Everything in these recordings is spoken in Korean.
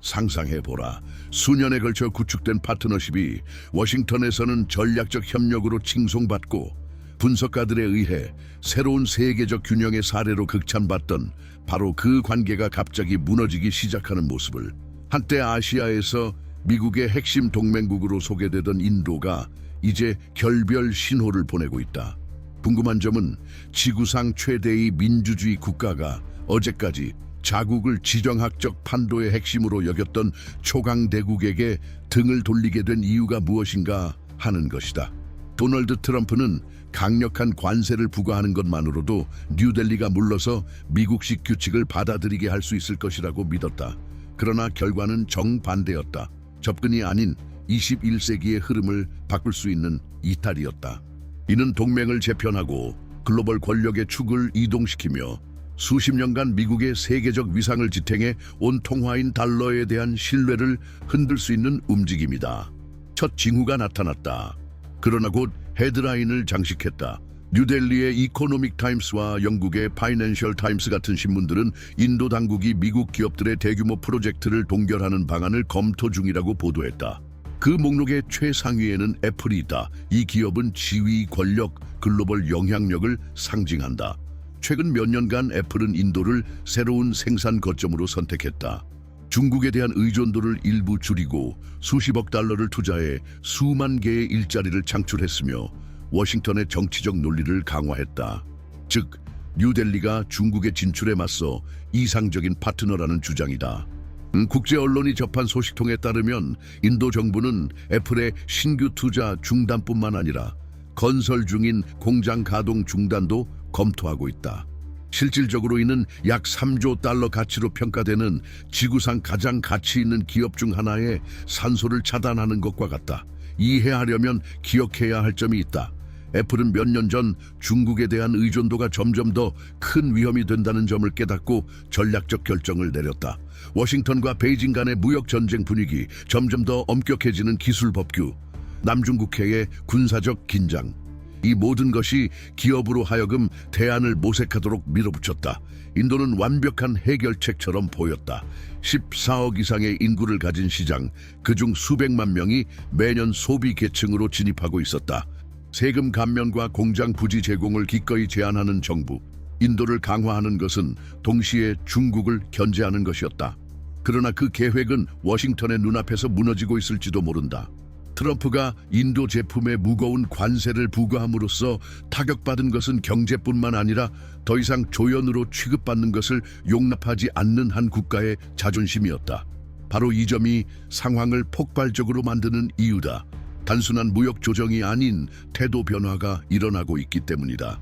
상상해보라. 수년에 걸쳐 구축된 파트너십이 워싱턴에서는 전략적 협력으로 칭송받고 분석가들에 의해 새로운 세계적 균형의 사례로 극찬받던 바로 그 관계가 갑자기 무너지기 시작하는 모습을 한때 아시아에서 미국의 핵심 동맹국으로 소개되던 인도가 이제 결별 신호를 보내고 있다. 궁금한 점은 지구상 최대의 민주주의 국가가 어제까지 자국을 지정학적 판도의 핵심으로 여겼던 초강대국에게 등을 돌리게 된 이유가 무엇인가 하는 것이다. 도널드 트럼프는 강력한 관세를 부과하는 것만으로도 뉴델리가 물러서 미국식 규칙을 받아들이게 할 수 있을 것이라고 믿었다. 그러나 결과는 정반대였다. 접근이 아닌 21세기의 흐름을 바꿀 수 있는 이탈이었다. 이는 동맹을 재편하고 글로벌 권력의 축을 이동시키며 수십 년간 미국의 세계적 위상을 지탱해 온 통화인 달러에 대한 신뢰를 흔들 수 있는 움직임이다. 첫 징후가 나타났다. 그러나 곧 헤드라인을 장식했다. 뉴델리의 이코노믹 타임스와 영국의 파이낸셜 타임스 같은 신문들은 인도 당국이 미국 기업들의 대규모 프로젝트를 동결하는 방안을 검토 중이라고 보도했다. 그 목록의 최상위에는 애플이 있다. 이 기업은 지위, 권력, 글로벌 영향력을 상징한다. 최근 몇 년간 애플은 인도를 새로운 생산 거점으로 선택했다. 중국에 대한 의존도를 일부 줄이고 수십억 달러를 투자해 수만 개의 일자리를 창출했으며 워싱턴의 정치적 논리를 강화했다. 즉, 뉴델리가 중국의 진출에 맞서 이상적인 파트너라는 주장이다. 국제 언론이 접한 소식통에 따르면 인도 정부는 애플의 신규 투자 중단뿐만 아니라 건설 중인 공장 가동 중단도 검토하고 있다. 실질적으로 이는 약 3조 달러 가치로 평가되는 지구상 가장 가치 있는 기업 중 하나의 산소를 차단하는 것과 같다. 이해하려면 기억해야 할 점이 있다. 애플은 몇 년 전 중국에 대한 의존도가 점점 더 큰 위험이 된다는 점을 깨닫고 전략적 결정을 내렸다. 워싱턴과 베이징 간의 무역 전쟁 분위기, 점점 더 엄격해지는 기술 법규, 남중국해의 군사적 긴장, 이 모든 것이 기업으로 하여금 대안을 모색하도록 밀어붙였다. 인도는 완벽한 해결책처럼 보였다. 14억 이상의 인구를 가진 시장, 그중 수백만 명이 매년 소비 계층으로 진입하고 있었다. 세금 감면과 공장 부지 제공을 기꺼이 제한하는 정부, 인도를 강화하는 것은 동시에 중국을 견제하는 것이었다. 그러나 그 계획은 워싱턴의 눈앞에서 무너지고 있을지도 모른다. 트럼프가 인도 제품에 무거운 관세를 부과함으로써 타격받은 것은 경제뿐만 아니라 더 이상 조연으로 취급받는 것을 용납하지 않는 한 국가의 자존심이었다. 바로 이 점이 상황을 폭발적으로 만드는 이유다. 단순한 무역 조정이 아닌 태도 변화가 일어나고 있기 때문이다.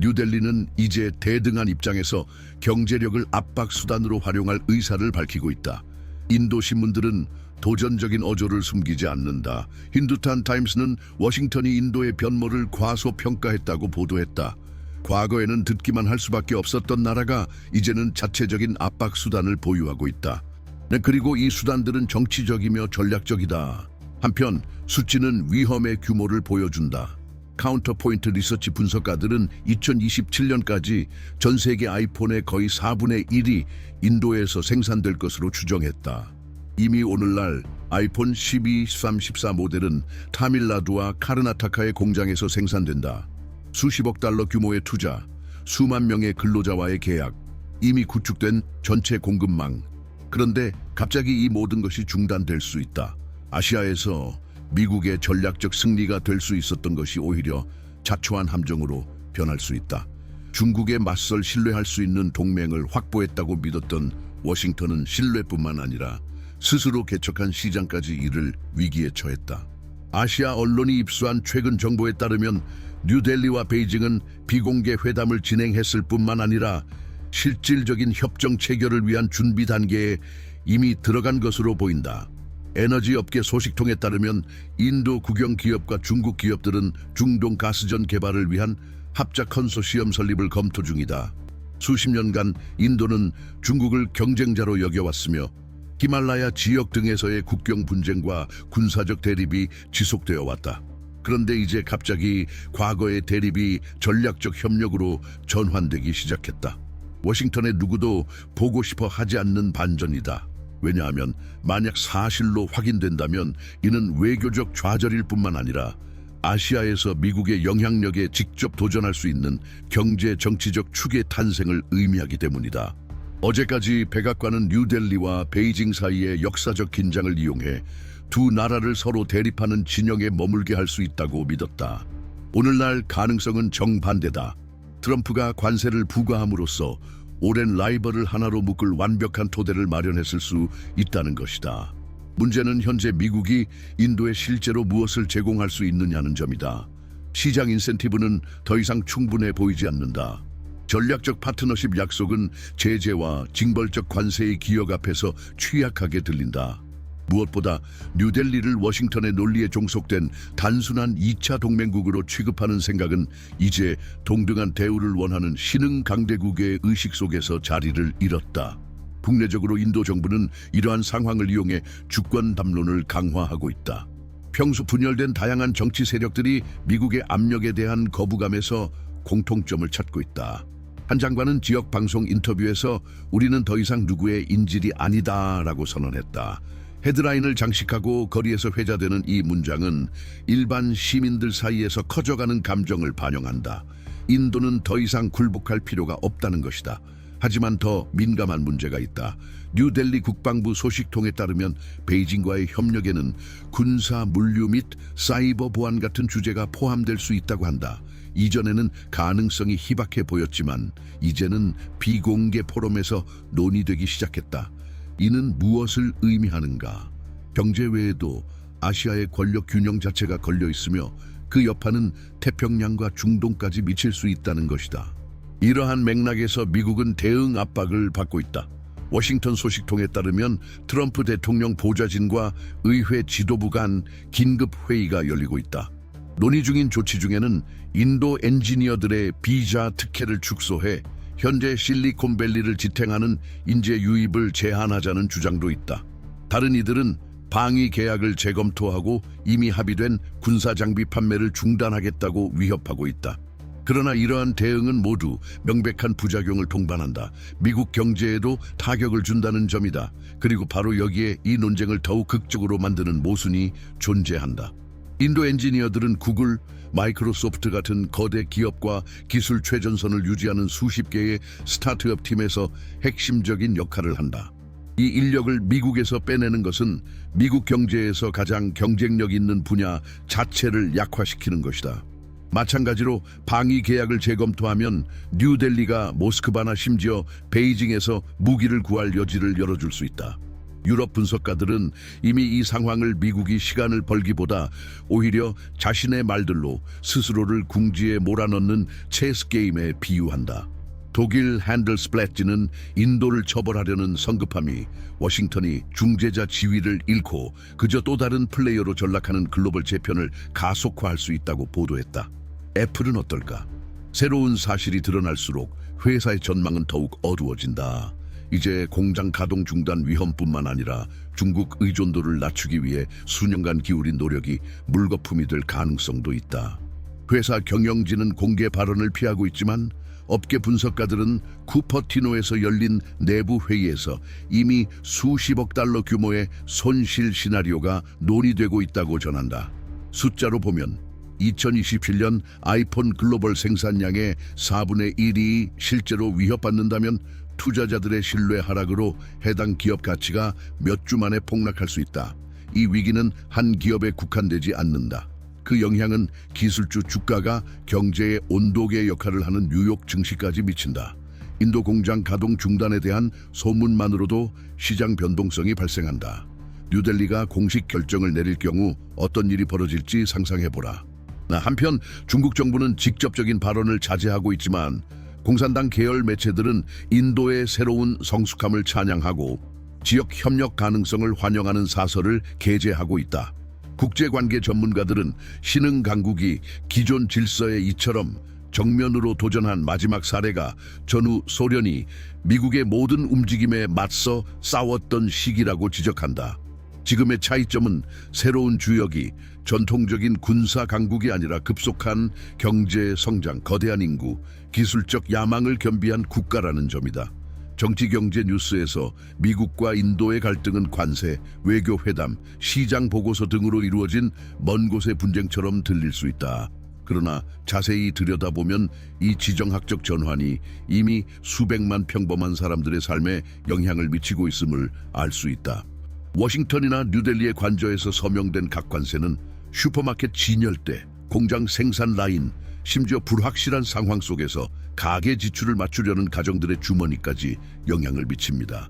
뉴델리는 이제 대등한 입장에서 경제력을 압박 수단으로 활용할 의사를 밝히고 있다. 인도 신문들은 도전적인 어조를 숨기지 않는다. 힌두탄 타임스는 워싱턴이 인도의 변모를 과소평가했다고 보도했다. 과거에는 듣기만 할 수밖에 없었던 나라가 이제는 자체적인 압박 수단을 보유하고 있다. 그리고 이 수단들은 정치적이며 전략적이다. 한편 수치는 위험의 규모를 보여준다. 카운터포인트 리서치 분석가들은 2027년까지 전 세계 아이폰의 거의 4분의 1이 인도에서 생산될 것으로 추정했다. 이미 오늘날 아이폰 12, 13, 14 모델은 타밀나두와 카르나타카의 공장에서 생산된다. 수십억 달러 규모의 투자, 수만 명의 근로자와의 계약, 이미 구축된 전체 공급망. 그런데 갑자기 이 모든 것이 중단될 수 있다. 아시아에서 미국의 전략적 승리가 될 수 있었던 것이 오히려 자초한 함정으로 변할 수 있다. 중국에 맞설 신뢰할 수 있는 동맹을 확보했다고 믿었던 워싱턴은 신뢰뿐만 아니라 스스로 개척한 시장까지 이를 위기에 처했다. 아시아 언론이 입수한 최근 정보에 따르면 뉴델리와 베이징은 비공개 회담을 진행했을 뿐만 아니라 실질적인 협정 체결을 위한 준비 단계에 이미 들어간 것으로 보인다. 에너지 업계 소식통에 따르면 인도 국영 기업과 중국 기업들은 중동 가스전 개발을 위한 합작 컨소시엄 설립을 검토 중이다. 수십 년간 인도는 중국을 경쟁자로 여겨왔으며 히말라야 지역 등에서의 국경 분쟁과 군사적 대립이 지속되어 왔다. 그런데 이제 갑자기 과거의 대립이 전략적 협력으로 전환되기 시작했다. 워싱턴의 누구도 보고 싶어 하지 않는 반전이다. 왜냐하면 만약 사실로 확인된다면 이는 외교적 좌절일 뿐만 아니라 아시아에서 미국의 영향력에 직접 도전할 수 있는 경제 정치적 축의 탄생을 의미하기 때문이다. 어제까지 백악관은 뉴델리와 베이징 사이의 역사적 긴장을 이용해 두 나라를 서로 대립하는 진영에 머물게 할 수 있다고 믿었다. 오늘날 가능성은 정반대다. 트럼프가 관세를 부과함으로써 오랜 라이벌을 하나로 묶을 완벽한 토대를 마련했을 수 있다는 것이다. 문제는 현재 미국이 인도에 실제로 무엇을 제공할 수 있느냐는 점이다. 시장 인센티브는 더 이상 충분해 보이지 않는다. 전략적 파트너십 약속은 제재와 징벌적 관세의 기억 앞에서 취약하게 들린다. 무엇보다 뉴델리를 워싱턴의 논리에 종속된 단순한 2차 동맹국으로 취급하는 생각은 이제 동등한 대우를 원하는 신흥 강대국의 의식 속에서 자리를 잃었다. 국내적으로 인도 정부는 이러한 상황을 이용해 주권 담론을 강화하고 있다. 평소 분열된 다양한 정치 세력들이 미국의 압력에 대한 거부감에서 공통점을 찾고 있다. 한 장관은 지역 방송 인터뷰에서 우리는 더 이상 누구의 인질이 아니다라고 선언했다. 헤드라인을 장식하고 거리에서 회자되는 이 문장은 일반 시민들 사이에서 커져가는 감정을 반영한다. 인도는 더 이상 굴복할 필요가 없다는 것이다. 하지만 더 민감한 문제가 있다. 뉴델리 국방부 소식통에 따르면 베이징과의 협력에는 군사 물류 및 사이버 보안 같은 주제가 포함될 수 있다고 한다. 이전에는 가능성이 희박해 보였지만 이제는 비공개 포럼에서 논의되기 시작했다. 이는 무엇을 의미하는가? 경제 외에도 아시아의 권력 균형 자체가 걸려 있으며 그 여파는 태평양과 중동까지 미칠 수 있다는 것이다. 이러한 맥락에서 미국은 대응 압박을 받고 있다. 워싱턴 소식통에 따르면 트럼프 대통령 보좌진과 의회 지도부 간 긴급 회의가 열리고 있다. 논의 중인 조치 중에는 인도 엔지니어들의 비자 특혜를 축소해 현재 실리콘밸리를 지탱하는 인재 유입을 제한하자는 주장도 있다. 다른 이들은 방위 계약을 재검토하고 이미 합의된 군사장비 판매를 중단하겠다고 위협하고 있다. 그러나 이러한 대응은 모두 명백한 부작용을 동반한다. 미국 경제에도 타격을 준다는 점이다. 그리고 바로 여기에 이 논쟁을 더욱 극적으로 만드는 모순이 존재한다. 인도 엔지니어들은 구글, 마이크로소프트 같은 거대 기업과 기술 최전선을 유지하는 수십 개의 스타트업 팀에서 핵심적인 역할을 한다. 이 인력을 미국에서 빼내는 것은 미국 경제에서 가장 경쟁력 있는 분야 자체를 약화시키는 것이다. 마찬가지로 방위 계약을 재검토하면 뉴델리가 모스크바나 심지어 베이징에서 무기를 구할 여지를 열어줄 수 있다. 유럽 분석가들은 이미 이 상황을 미국이 시간을 벌기보다 오히려 자신의 말들로 스스로를 궁지에 몰아넣는 체스 게임에 비유한다. 독일 핸들스플래트는 인도를 처벌하려는 성급함이 워싱턴이 중재자 지위를 잃고 그저 또 다른 플레이어로 전락하는 글로벌 재편을 가속화할 수 있다고 보도했다. 애플은 어떨까? 새로운 사실이 드러날수록 회사의 전망은 더욱 어두워진다. 이제 공장 가동 중단 위험뿐만 아니라 중국 의존도를 낮추기 위해 수년간 기울인 노력이 물거품이 될 가능성도 있다. 회사 경영진은 공개 발언을 피하고 있지만 업계 분석가들은 쿠퍼티노에서 열린 내부 회의에서 이미 수십억 달러 규모의 손실 시나리오가 논의되고 있다고 전한다. 숫자로 보면 2027년 아이폰 글로벌 생산량의 4분의 1이 실제로 위협받는다면 투자자들의 신뢰 하락으로 해당 기업 가치가 몇 주 만에 폭락할 수 있다. 이 위기는 한 기업에 국한되지 않는다. 그 영향은 기술주 주가가 경제의 온도계 역할을 하는 뉴욕 증시까지 미친다. 인도 공장 가동 중단에 대한 소문만으로도 시장 변동성이 발생한다. 뉴델리가 공식 결정을 내릴 경우 어떤 일이 벌어질지 상상해보라. 한편 중국 정부는 직접적인 발언을 자제하고 있지만 공산당 계열 매체들은 인도의 새로운 성숙함을 찬양하고 지역 협력 가능성을 환영하는 사설을 게재하고 있다. 국제관계 전문가들은 신흥 강국이 기존 질서의 이처럼 정면으로 도전한 마지막 사례가 전후 소련이 미국의 모든 움직임에 맞서 싸웠던 시기라고 지적한다. 지금의 차이점은 새로운 주역이 전통적인 군사 강국이 아니라 급속한 경제 성장, 거대한 인구, 기술적 야망을 겸비한 국가라는 점이다. 정치 경제 뉴스에서 미국과 인도의 갈등은 관세, 외교 회담, 시장 보고서 등으로 이루어진 먼 곳의 분쟁처럼 들릴 수 있다. 그러나 자세히 들여다보면 이 지정학적 전환이 이미 수백만 평범한 사람들의 삶에 영향을 미치고 있음을 알 수 있다. 워싱턴이나 뉴델리의 관저에서 서명된 각 관세는 슈퍼마켓 진열대, 공장 생산 라인, 심지어 불확실한 상황 속에서 가계 지출을 맞추려는 가정들의 주머니까지 영향을 미칩니다.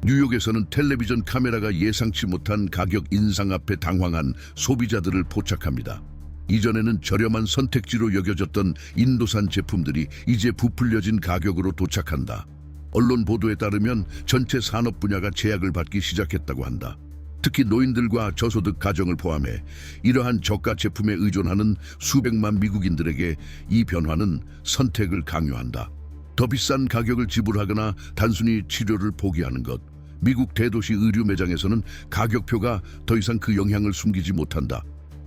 뉴욕에서는 텔레비전 카메라가 예상치 못한 가격 인상 앞에 당황한 소비자들을 포착합니다. 이전에는 저렴한 선택지로 여겨졌던 인도산 제품들이 이제 부풀려진 가격으로 도착한다. 언론 보도에 따르면 전체 산업 분야가 제약을 받기 시작했다고 한다. 특히 노인들과 저소득 가정을 포함해 이러한 저가 제품에 의존하는 수백만 미국인들에게 이 변화는 선택을 강요한다. 더 비싼 가격을 지불하거나 단순히 치료를 포기하는 것. 미국 대도시 의류 매장에서는 가격표가 더 이상 그 영향을 숨기지 못한다.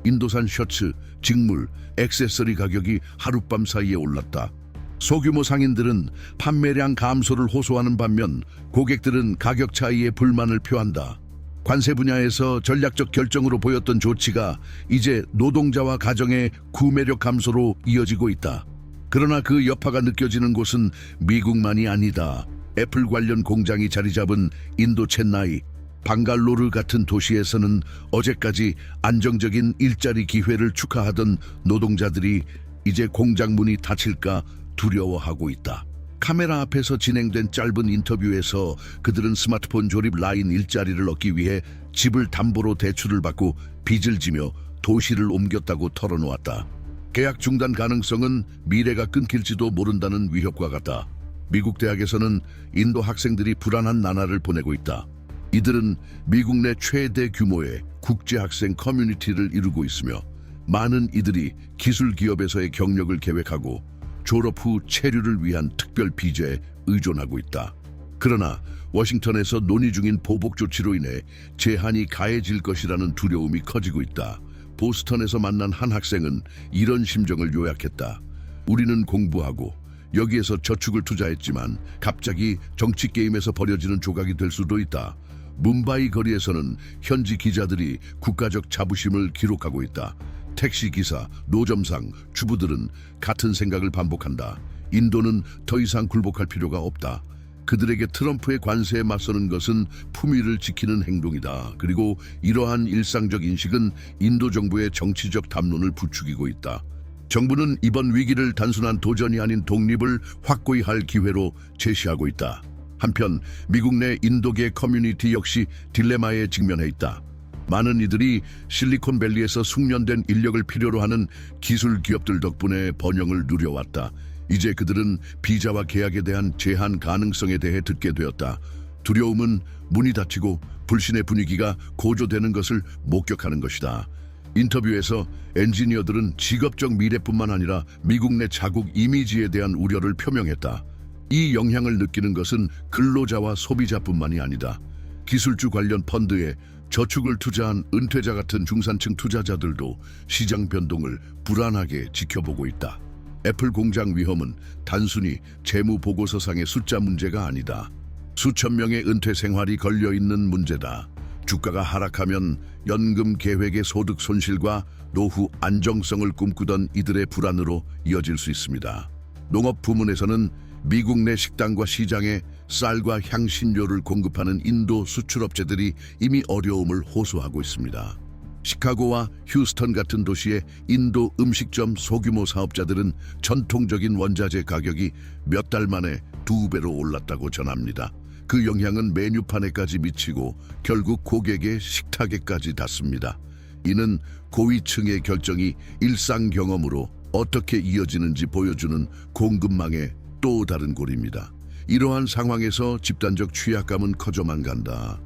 인도산 셔츠, 직물, 액세서리 가격이 하룻밤 사이에 올랐다. 소규모 상인들은 판매량 감소를 호소하는 반면 고객들은 가격 차이에 불만을 표한다. 관세 분야에서 전략적 결정으로 보였던 조치가 이제 노동자와 가정의 구매력 감소로 이어지고 있다. 그러나 그 여파가 느껴지는 곳은 미국만이 아니다. 애플 관련 공장이 자리 잡은 인도 첸나이, 방갈로르 같은 도시에서는 어제까지 안정적인 일자리 기회를 축하하던 노동자들이 이제 공장 문이 닫힐까 두려워하고 있다. 카메라 앞에서 진행된 짧은 인터뷰에서 그들은 스마트폰 조립 라인 일자리를 얻기 위해 집을 담보로 대출을 받고 빚을 지며 도시를 옮겼다고 털어놓았다. 계약 중단 가능성은 미래가 끊길지도 모른다는 위협과 같다. 미국 대학에서는 인도 학생들이 불안한 나날을 보내고 있다. 이들은 미국 내 최대 규모의 국제 학생 커뮤니티를 이루고 있으며 많은 이들이 기술 기업에서의 경력을 계획하고 졸업 후 체류를 위한 특별 비자에 의존하고 있다. 그러나 워싱턴에서 논의 중인 보복 조치로 인해 제한이 가해질 것이라는 두려움이 커지고 있다. 보스턴에서 만난 한 학생은 이런 심정을 요약했다. 우리는 공부하고 여기에서 저축을 투자했지만 갑자기 정치 게임에서 벌어지는 조각이 될 수도 있다. 뭄바이 거리에서는 현지 기자들이 국가적 자부심을 기록하고 있다. 택시 기사, 노점상, 주부들은 같은 생각을 반복한다. 인도는 더 이상 굴복할 필요가 없다. 그들에게 트럼프의 관세에 맞서는 것은 품위를 지키는 행동이다. 그리고 이러한 일상적 인식은 인도 정부의 정치적 담론을 부추기고 있다. 정부는 이번 위기를 단순한 도전이 아닌 독립을 확고히 할 기회로 제시하고 있다. 한편 미국 내 인도계 커뮤니티 역시 딜레마에 직면해 있다. 많은 이들이 실리콘밸리에서 숙련된 인력을 필요로 하는 기술 기업들 덕분에 번영을 누려왔다. 이제 그들은 비자와 계약에 대한 제한 가능성에 대해 듣게 되었다. 두려움은 문이 닫히고 불신의 분위기가 고조되는 것을 목격하는 것이다. 인터뷰에서 엔지니어들은 직업적 미래뿐만 아니라 미국 내 자국 이미지에 대한 우려를 표명했다. 이 영향을 느끼는 것은 근로자와 소비자뿐만이 아니다. 기술주 관련 펀드에 저축을 투자한 은퇴자 같은 중산층 투자자들도 시장 변동을 불안하게 지켜보고 있다. 애플 공장 위험은 단순히 재무 보고서상의 숫자 문제가 아니다. 수천 명의 은퇴 생활이 걸려있는 문제다. 주가가 하락하면 연금 계획의 소득 손실과 노후 안정성을 꿈꾸던 이들의 불안으로 이어질 수 있습니다. 농업 부문에서는 미국 내 식당과 시장에 쌀과 향신료를 공급하는 인도 수출업체들이 이미 어려움을 호소하고 있습니다. 시카고와 휴스턴 같은 도시의 인도 음식점 소규모 사업자들은 전통적인 원자재 가격이 몇 달 만에 2배로 올랐다고 전합니다. 그 영향은 메뉴판에까지 미치고 결국 고객의 식탁에까지 닿습니다. 이는 고위층의 결정이 일상 경험으로 어떻게 이어지는지 보여주는 공급망의 또 다른 고리입니다. 이러한 상황에서 집단적 취약감은 커져만 간다.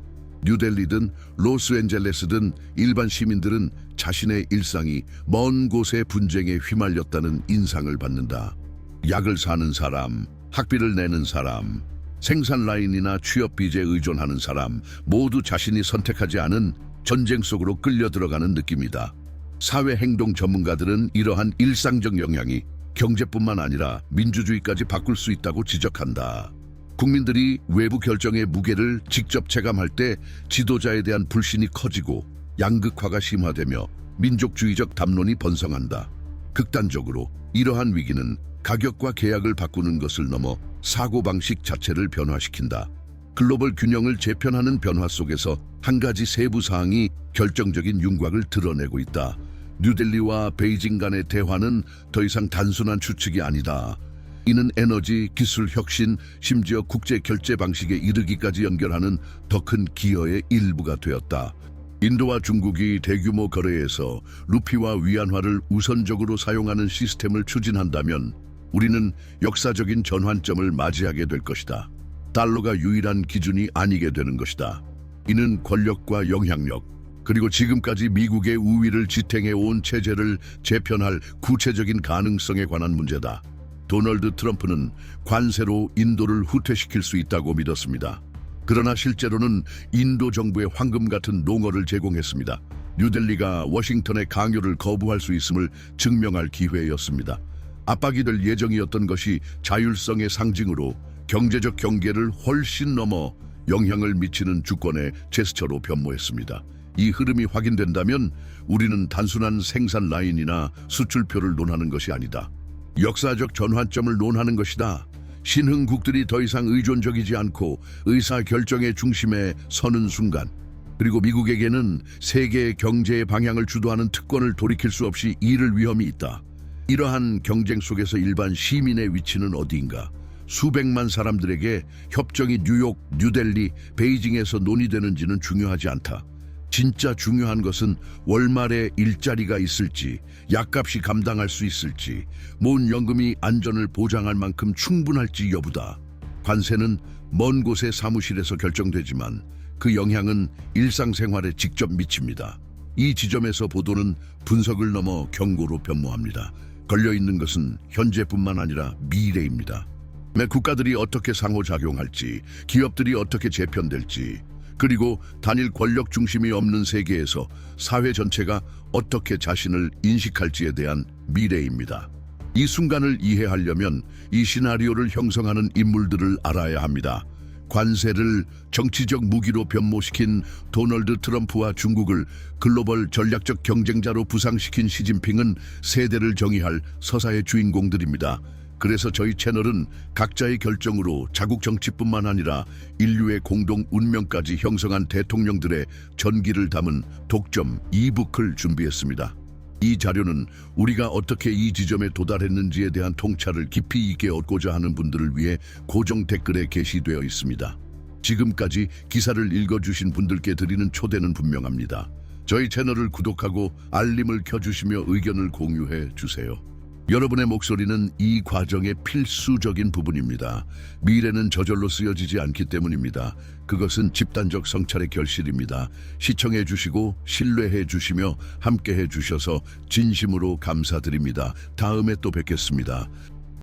뉴델리든 로스앤젤레스든 일반 시민들은 자신의 일상이 먼 곳의 분쟁에 휘말렸다는 인상을 받는다. 약을 사는 사람, 학비를 내는 사람, 생산 라인이나 취업 빚에 의존하는 사람 모두 자신이 선택하지 않은 전쟁 속으로 끌려 들어가는 느낌이다. 사회 행동 전문가들은 이러한 일상적 영향이 경제뿐만 아니라 민주주의까지 바꿀 수 있다고 지적한다. 국민들이 외부 결정의 무게를 직접 체감할 때 지도자에 대한 불신이 커지고 양극화가 심화되며 민족주의적 담론이 번성한다. 극단적으로 이러한 위기는 가격과 계약을 바꾸는 것을 넘어 사고방식 자체를 변화시킨다. 글로벌 균형을 재편하는 변화 속에서 한 가지 세부 사항이 결정적인 윤곽을 드러내고 있다. 뉴델리와 베이징 간의 대화는 더 이상 단순한 추측이 아니다. 이는 에너지, 기술 혁신, 심지어 국제 결제 방식에 이르기까지 연결하는 더 큰 기여의 일부가 되었다. 인도와 중국이 대규모 거래에서 루피와 위안화를 우선적으로 사용하는 시스템을 추진한다면 우리는 역사적인 전환점을 맞이하게 될 것이다. 달러가 유일한 기준이 아니게 되는 것이다. 이는 권력과 영향력, 그리고 지금까지 미국의 우위를 지탱해온 체제를 재편할 구체적인 가능성에 관한 문제다. 도널드 트럼프는 관세로 인도를 후퇴시킬 수 있다고 믿었습니다. 그러나 실제로는 인도 정부의 황금 같은 농어를 제공했습니다. 뉴델리가 워싱턴의 강요를 거부할 수 있음을 증명할 기회였습니다. 압박이 될 예정이었던 것이 자율성의 상징으로 경제적 경계를 훨씬 넘어 영향을 미치는 주권의 제스처로 변모했습니다. 이 흐름이 확인된다면 우리는 단순한 생산 라인이나 수출표를 논하는 것이 아니다. 역사적 전환점을 논하는 것이다. 신흥국들이 더 이상 의존적이지 않고 의사결정의 중심에 서는 순간, 그리고 미국에게는 세계의 경제의 방향을 주도하는 특권을 돌이킬 수 없이 잃을 위험이 있다. 이러한 경쟁 속에서 일반 시민의 위치는 어디인가? 수백만 사람들에게 협정이 뉴욕, 뉴델리, 베이징에서 논의되는지는 중요하지 않다. 진짜 중요한 것은 월말에 일자리가 있을지, 약값이 감당할 수 있을지, 모은 연금이 안전을 보장할 만큼 충분할지 여부다. 관세는 먼 곳의 사무실에서 결정되지만 그 영향은 일상생활에 직접 미칩니다. 이 지점에서 보도는 분석을 넘어 경고로 변모합니다. 걸려있는 것은 현재뿐만 아니라 미래입니다. 매 국가들이 어떻게 상호작용할지, 기업들이 어떻게 재편될지, 그리고 단일 권력 중심이 없는 세계에서 사회 전체가 어떻게 자신을 인식할지에 대한 미래입니다. 이 순간을 이해하려면 이 시나리오를 형성하는 인물들을 알아야 합니다. 관세를 정치적 무기로 변모시킨 도널드 트럼프와 중국을 글로벌 전략적 경쟁자로 부상시킨 시진핑은 세대를 정의할 서사의 주인공들입니다. 그래서 저희 채널은 각자의 결정으로 자국 정치뿐만 아니라 인류의 공동 운명까지 형성한 대통령들의 전기를 담은 독점 이북을 준비했습니다. 이 자료는 우리가 어떻게 이 지점에 도달했는지에 대한 통찰을 깊이 있게 얻고자 하는 분들을 위해 고정 댓글에 게시되어 있습니다. 지금까지 기사를 읽어주신 분들께 드리는 초대는 분명합니다. 저희 채널을 구독하고 알림을 켜주시며 의견을 공유해 주세요. 여러분의 목소리는 이 과정의 필수적인 부분입니다. 미래는 저절로 쓰여지지 않기 때문입니다. 그것은 집단적 성찰의 결실입니다. 시청해 주시고 신뢰해 주시며 함께해 주셔서 진심으로 감사드립니다. 다음에 또 뵙겠습니다.